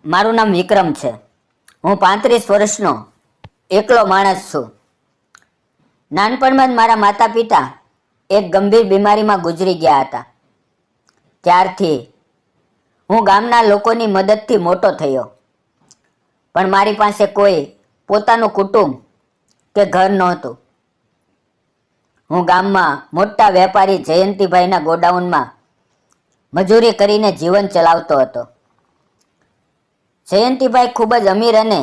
મારું નામ વિક્રમ છે. હું 35 વર્ષનો એકલો માણસ છું. નાનપણમાં જ મારા માતા પિતા એક ગંભીર બીમારીમાં ગુજરી ગયા હતા. ત્યારથી હું ગામના લોકોની મદદથી મોટો થયો, પણ મારી પાસે કોઈ પોતાનું કુટુંબ કે ઘર નહોતું. હું ગામમાં મોટા વેપારી જયંતિભાઈના ગોડાઉનમાં મજૂરી કરીને જીવન ચલાવતો હતો. જયંતિભાઈ ખૂબ જ અમીર અને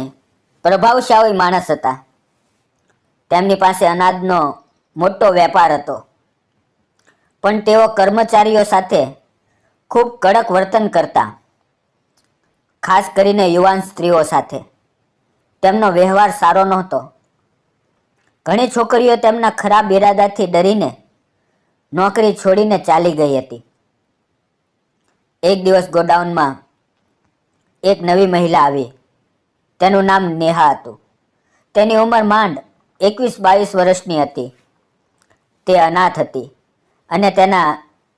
પ્રભાવશાળી માણસ હતા. તેમની પાસે અનાજનો મોટો વેપાર હતો, પણ તેઓ કર્મચારીઓ સાથે ખૂબ કડક વર્તન કરતા. ખાસ કરીને યુવાન સ્ત્રીઓ સાથે તેમનો વ્યવહાર સારો નહોતો. ઘણી છોકરીઓ તેમના ખરાબ ઈરાદાથી ડરીને નોકરી છોડીને ચાલી ગઈ હતી. એક દિવસ ગોડાઉનમાં એક નવી મહિલા આવી. તેનું નામ નેહા હતું. તેની ઉંમર માંડ 21-22 વર્ષની હતી. તે અનાથ હતી અને તેના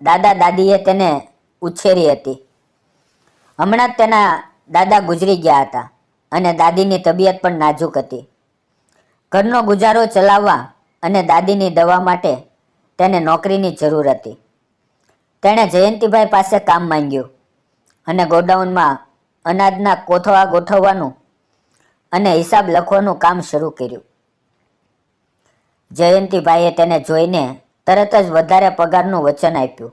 દાદા દાદીએ તેને ઉછેરી હતી. હમણાં જ તેના દાદા ગુજરી ગયા હતા અને દાદીની તબિયત પણ નાજુક હતી. ઘરનો ગુજારો ચલાવવા અને દાદીની દવા માટે તેને નોકરીની જરૂર હતી. તેણે જયંતિભાઈ પાસે કામ માંગ્યું અને ગોડાઉનમાં અનાજના કોથળા ગોઠવવાનું અને હિસાબ લખવાનું કામ શરૂ કર્યું. જયંતિભાઈએ તેને જોઈને તરત જ વધારે પગારનું વચન આપ્યું.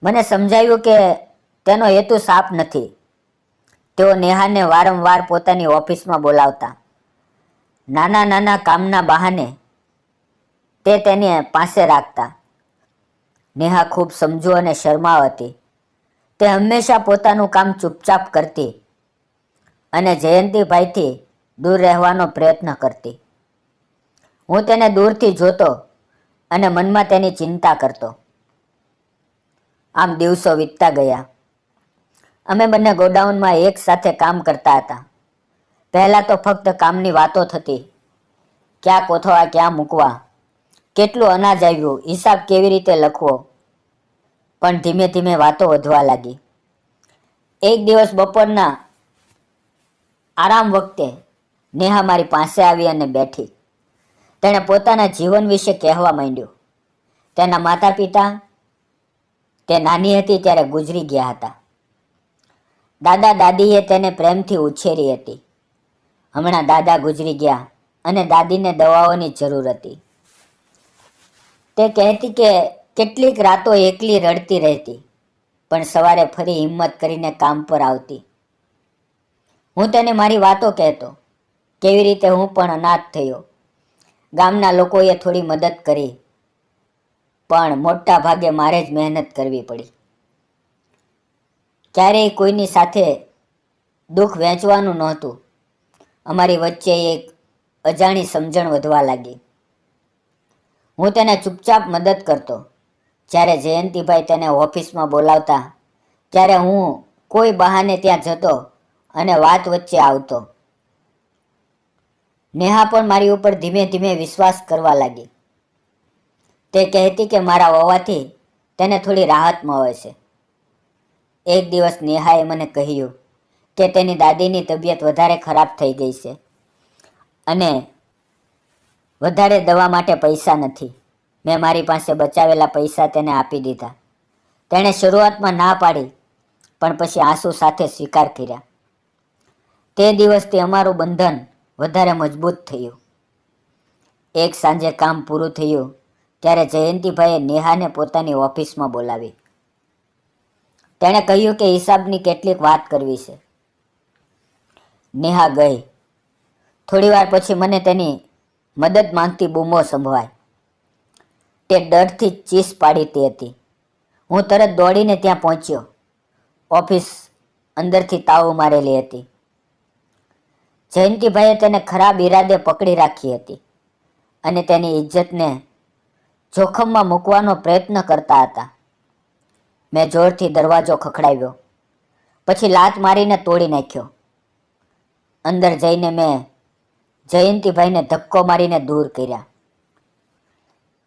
મને સમજાયું કે તેનો હેતુ સાફ નથી. તેઓ નેહાને વારંવાર પોતાની ઓફિસમાં બોલાવતા. નાના નાના કામના બહાને તે તેને પાસે રાખતા. નેહા ખૂબ સમજુ અને શરમાળ હતી. તે હંમેશા પોતાનું કામ ચૂપચાપ કરતી અને જયંતિભાઈથી દૂર રહેવાનો પ્રયત્ન કરતી. હું તેને દૂરથી જોતો અને મનમાં તેની ચિંતા કરતો. આમ દિવસો વીતતા ગયા. અમે બંને ગોડાઉનમાં એક સાથે કામ કરતા હતા. પહેલાં તો ફક્ત કામની વાતો થતી. ક્યાં કોથળા ક્યાં મૂકવા, કેટલું અનાજ આવ્યું, હિસાબ કેવી રીતે લખવો. પણ ધીમે ધીમે વાતો વધવા લાગી. એક દિવસ બપોરના આરામ વખતે નેહા મારી પાસે આવી અને બેઠી. તેણે પોતાના જીવન વિશે કહેવા માંડ્યું. તેના માતા પિતા તે નાની હતી ત્યારે ગુજરી ગયા હતા. દાદા દાદીએ તેને પ્રેમથી ઉછેરી હતી. હમણાં દાદા ગુજરી ગયા અને દાદીને દવાઓની જરૂર હતી. તે કહેતી કે કેટલીક રાતો એકલી રડતી રહેતી, પણ સવારે ફરી હિંમત કરીને કામ પર આવતી. હું તેને મારી વાતો કહેતો, કેવી રીતે હું પણ અનાથ થયો. ગામના લોકોએ થોડી મદદ કરી, પણ મોટા ભાગે મારે જ મહેનત કરવી પડી. ક્યારેય કોઈની સાથે દુઃખ વહેંચવાનું નહોતું. અમારી વચ્ચે એક અજાણી સમજણ વધવા લાગી. હું તેને ચૂપચાપ મદદ કરતો. જ્યારે જયંતિભાઈ તેને ઓફિસમાં બોલાવતા ત્યારે હું કોઈ બહાને ત્યાં જતો અને વાત વચ્ચે આવતો. નેહા પણ મારી ઉપર ધીમે ધીમે વિશ્વાસ કરવા લાગી. તે કહેતી કે મારા હોવાથી તેને થોડી રાહત મળે છે. એક દિવસ નેહાએ મને કહ્યું કે તેની દાદીની તબિયત વધારે ખરાબ થઈ ગઈ છે અને વધારે દવા માટે પૈસા નથી. મેં મારી પાસે બચાવેલા પૈસા તેને આપી દીધા. તેણે શરૂઆતમાં ના પાડી, પણ પછી આંસુ સાથે સ્વીકાર કર્યા. તે દિવસથી અમારું બંધન વધારે મજબૂત થયું. એક સાંજે કામ પૂરું થયું ત્યારે જયંતિભાઈએ નેહાને પોતાની ઓફિસમાં બોલાવી. તેણે કહ્યું કે હિસાબની કેટલીક વાત કરવી છે. નેહા ગઈ. થોડી વાર પછી મને તેની મદદ માંગતી બૂમો સંભળાઈ. તે ડરથી ચીસ પાડીતી હતી. હું તરત દોડીને ત્યાં પહોંચ્યો. ઓફિસ અંદરથી તાળું મારેલી હતી. જયંતિભાઈએ તેને ખરાબ ઈરાદે પકડી રાખી હતી અને તેની ઇજ્જતને જોખમમાં મૂકવાનો પ્રયત્ન કરતા હતા. મેં જોરથી દરવાજો ખખડાવ્યો, પછી લાત મારીને તોડી નાખ્યો. અંદર જઈને મેં જયંતિભાઈને ધક્કો મારીને દૂર કર્યા.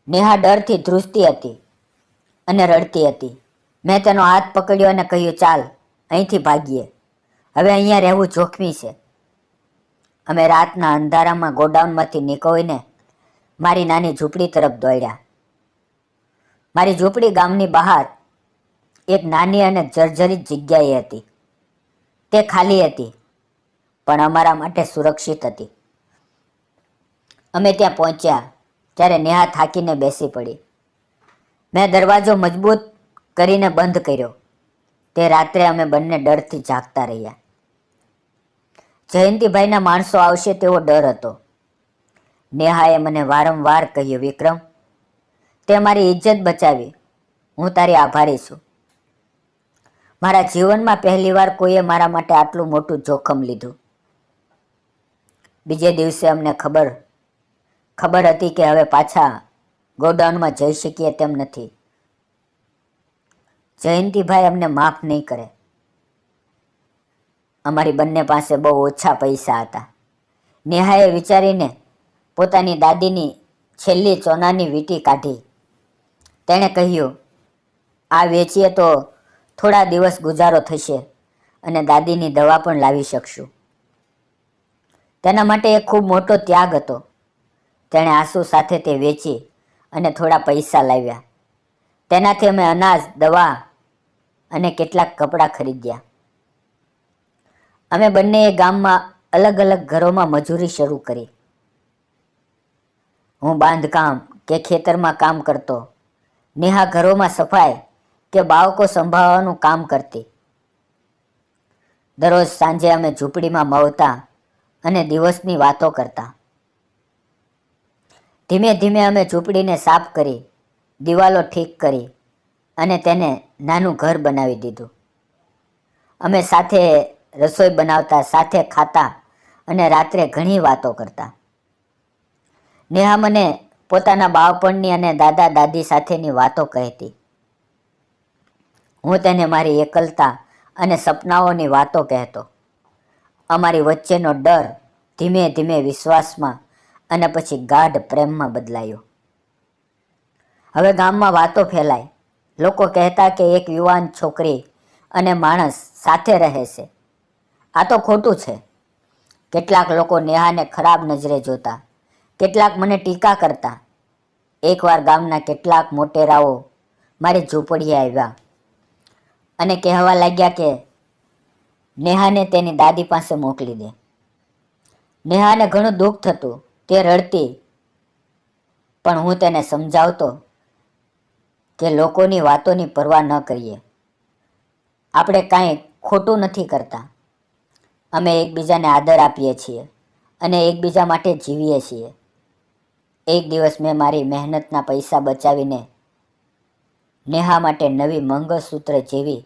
નેહા ડરથી ધ્રુજતી હતી અને રડતી હતી. મેં તેનો હાથ પકડ્યો અને કહ્યું, ચાલ અહીંથી ભાગીએ. હવે અહીંયા રહેવું જોખમી છે. અમે રાતના અંધારામાં ગોડાઉનમાંથી નીકળીને મારી નાની ઝૂંપડી તરફ દોડ્યા. મારી ઝૂંપડી ગામની બહાર એક નાની અને જર્જરિત જગ્યાએ હતી. તે ખાલી હતી, પણ અમારા માટે સુરક્ષિત હતી. અમે ત્યાં પહોંચ્યા ત્યારે નેહા થાકીને બેસી પડી. મેં દરવાજો મજબૂત કરીને બંધ કર્યો. તે રાત્રે અમે બંને ડરથી જાગતા રહ્યા. જયંતિભાઈના માણસો આવશે તેવો ડર હતો. નેહાએ મને વારંવાર કહ્યું, વિક્રમ, તે મારી ઇજ્જત બચાવી. હું તારી આભારી છું. મારા જીવનમાં પહેલીવાર કોઈએ મારા માટે આટલું મોટું જોખમ લીધું. બીજે દિવસે અમને ખબર હતી કે હવે પાછા ગોડાઉનમાં જઈ શકીએ તેમ નથી. જયંતિભાઈ અમને માફ નહીં કરે. અમારી બંને પાસે બહુ ઓછા પૈસા હતા. નેહાએ વિચારીને પોતાની દાદીની છેલ્લી સોનાની વીંટી કાઢી. તેણે કહ્યું, આ વેચીએ તો થોડા દિવસ ગુજારો થશે અને દાદીની દવા પણ લાવી શકશું. તેના માટે એક ખૂબ મોટો ત્યાગ હતો. તેણે આંસુ સાથે તે વેચી અને થોડા પૈસા લાવ્યા. તેનાથી અમે અનાજ, દવા અને કેટલાક કપડાં ખરીદ્યા. અમે બંનેએ ગામમાં અલગ અલગ ઘરોમાં મજૂરી શરૂ કરી. હું બાંધકામ કે ખેતરમાં કામ કરતો. નેહા ઘરોમાં સફાઈ કે બાળકો સંભાળવાનું કામ કરતી. દરરોજ સાંજે અમે ઝૂંપડીમાં મળતા અને દિવસની વાતો કરતા. ધીમે ધીમે અમે ઝૂંપડીને સાફ કરી, દિવાલો ઠીક કરી અને તેને નાનું ઘર બનાવી દીધું. અમે સાથે રસોઈ બનાવતા, સાથે ખાતા અને રાત્રે ઘણી વાતો કરતા. નેહા મને પોતાના બાળપણની અને દાદા દાદી સાથેની વાતો કહેતી. હું તેને મારી એકલતા અને સપનાઓની વાતો કહેતો. અમારી વચ્ચેનો ડર ધીમે ધીમે વિશ્વાસમાં અને પછી ગાઢ પ્રેમમાં બદલાયો. હવે ગામમાં વાતો ફેલાય. લોકો કહેતા કે એક યુવાન છોકરી અને માણસ સાથે રહે છે. આ તો ખોટું છે. કેટલાક લોકો નેહાને ખરાબ નજરે જોતા, કેટલાક મને ટીકા કરતા. એકવાર ગામના કેટલાક મોટેરાઓ મારી ઝૂંપડીએ આવ્યા અને કહેવા લાગ્યા કે નેહાને તેની દાદી પાસે મોકલી દે. નેહાને ઘણું દુઃખ થતું. તે રડતી, પણ હું તેને સમજાવતો કે લોકોની વાતોની પરવા ન કરીએ. આપણે કાંઈ ખોટું નથી કરતા. અમે એકબીજાને આદર આપીએ છીએ અને એકબીજા માટે જીવીએ છીએ. એક દિવસ મેં મારી મહેનતના પૈસા બચાવીને નેહા માટે નવી મંગળસૂત્ર જેવી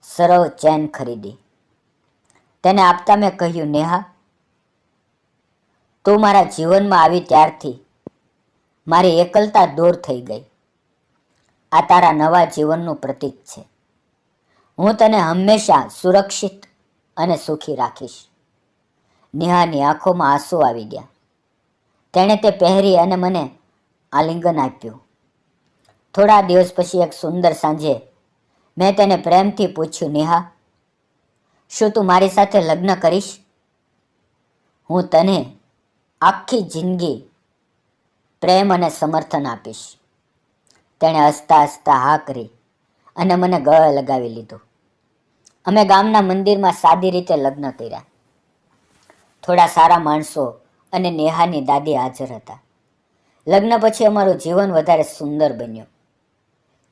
સરળ ચેન ખરીદી. તેને આપતા મેં કહ્યું, નેહા, તું મારા જીવનમાં આવી ત્યારથી મારી એકલતા દૂર થઈ ગઈ. આ તારા નવા જીવનનું પ્રતીક છે. હું તને હંમેશા સુરક્ષિત અને સુખી રાખીશ. નેહાની આંખોમાં આંસુ આવી ગયા. તેણે તે પહેરી અને મને આલિંગન આપ્યું. થોડા દિવસ પછી એક સુંદર સાંજે મેં તેને પ્રેમથી પૂછ્યું, નેહા, શું તું મારી સાથે લગ્ન કરીશ? હું તને આખી જિંદગી પ્રેમ અને સમર્થન આપીશ. તેણે હસતા હસતા હા કરી અને મને ગળે લગાવી લીધું. અમે ગામના મંદિરમાં સાદી રીતે લગ્ન કર્યા. થોડા સારા માણસો અને નેહાની દાદી હાજર હતા. લગ્ન પછી અમારું જીવન વધારે સુંદર બન્યું.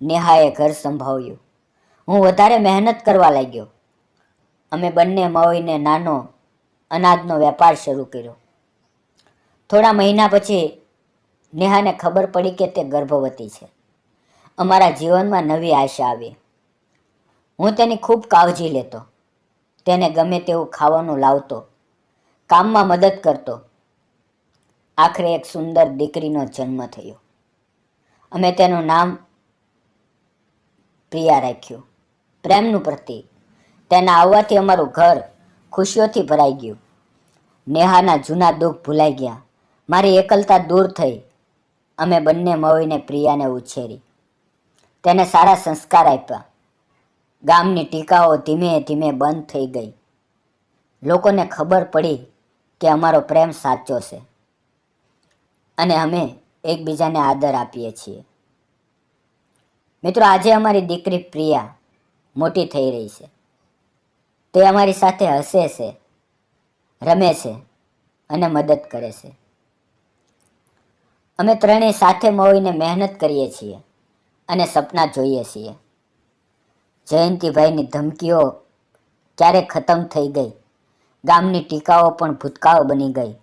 નેહાએ ઘર સંભાળ્યું. હું વધારે મહેનત કરવા લાગ્યો. અમે બંને મળીને નાનો અનાજનો વેપાર શરૂ કર્યો. થોડા મહિના પછી નેહાને ખબર પડી કે તે ગર્ભવતી છે. અમારા જીવનમાં નવી આશા આવી. હું તેની ખૂબ કાળજી લેતો. તેને ગમે તેવું ખાવાનું લાવતો, કામમાં મદદ કરતો. આખરે એક સુંદર દીકરીનો જન્મ થયો. અમે તેનું નામ પ્રિયા રાખ્યું, પ્રેમનું પ્રતીક. તેના આવવાથી અમારું ઘર ખુશીઓથી ભરાઈ ગયું. નેહાના જૂના દુઃખ ભૂલાઈ ગયા. મારી એકલતા દૂર થઈ. અમે બંને મળીને પ્રિયાને ઉછેરી. તેને સારા સંસ્કાર આપ્યા. ગામની ટીકાઓ ધીમે ધીમે બંધ થઈ ગઈ. લોકોને ખબર પડી કે અમારો પ્રેમ સાચો છે અને અમે એકબીજાને આદર આપીએ છીએ. મિત્રો, આજે અમારી દીકરી પ્રિયા મોટી થઈ રહી છે. તે અમારી સાથે હસે છે, રમે છે અને મદદ કરે છે. અમે ત્રણેય સાથે મળીને મહેનત કરીએ છીએ અને સપના જોઈએ છીએ. જયંતિભાઈની ધમકીઓ ક્યારેક ખતમ થઈ ગઈ. ગામની ટીકાઓ પણ ભૂતકાળ બની ગઈ.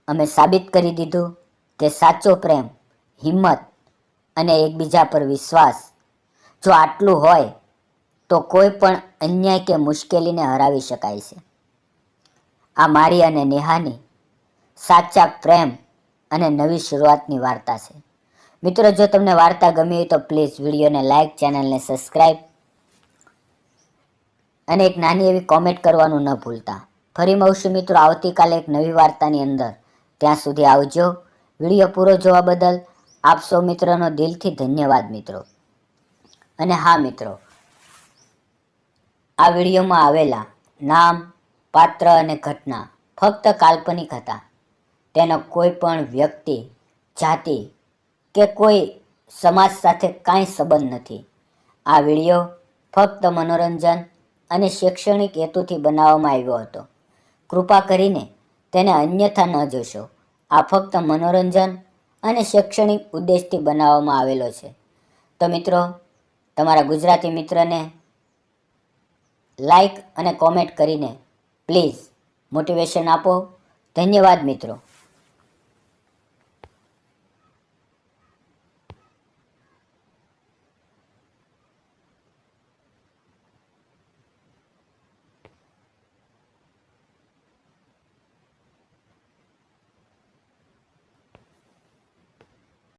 અમે સાબિત કરી દીધું કે સાચો પ્રેમ, હિંમત અને એકબીજા પર વિશ્વાસ, જો આટલું હોય તો કોઈ પણ અન્યાય કે મુશ્કેલીને હરાવી શકાય છે. આ મારી અને નેહાની સાચા પ્રેમ અને નવી શરૂઆતની વાર્તા છે. મિત્રો, જો તમને વાર્તા ગમી હોય તો પ્લીઝ વિડીયોને લાઇક, ચેનલને સબસ્ક્રાઈબ અને એક નાની એવી કોમેન્ટ કરવાનું ન ભૂલતા. ફરી મળશું મિત્રો આવતીકાલે એક નવી વાર્તાની અંદર. ત્યાં સુધી આવજો. વિડીયો પૂરો જોવા બદલ આપ સૌ મિત્રોનો દિલથી ધન્યવાદ મિત્રો. અને હા મિત્રો, આ વિડીયોમાં આવેલા નામ, પાત્ર અને ઘટના ફક્ત કાલ્પનિક હતા. તેનો કોઈ પણ વ્યક્તિ, જાતિ કે કોઈ સમાજ સાથે કાંઈ સંબંધ નથી. આ વિડીયો ફક્ત મનોરંજન અને શૈક્ષણિક હેતુથી બનાવવામાં આવ્યો હતો. કૃપા કરીને તેને અન્યથા ન જોશો. આ ફક્ત મનોરંજન અને શૈક્ષણિક ઉદ્દેશથી બનાવવામાં આવેલો છે. તો મિત્રો, તમારા ગુજરાતી મિત્રને લાઈક અને કોમેન્ટ કરીને પ્લીઝ મોટિવેશન આપો. ધન્યવાદ મિત્રો.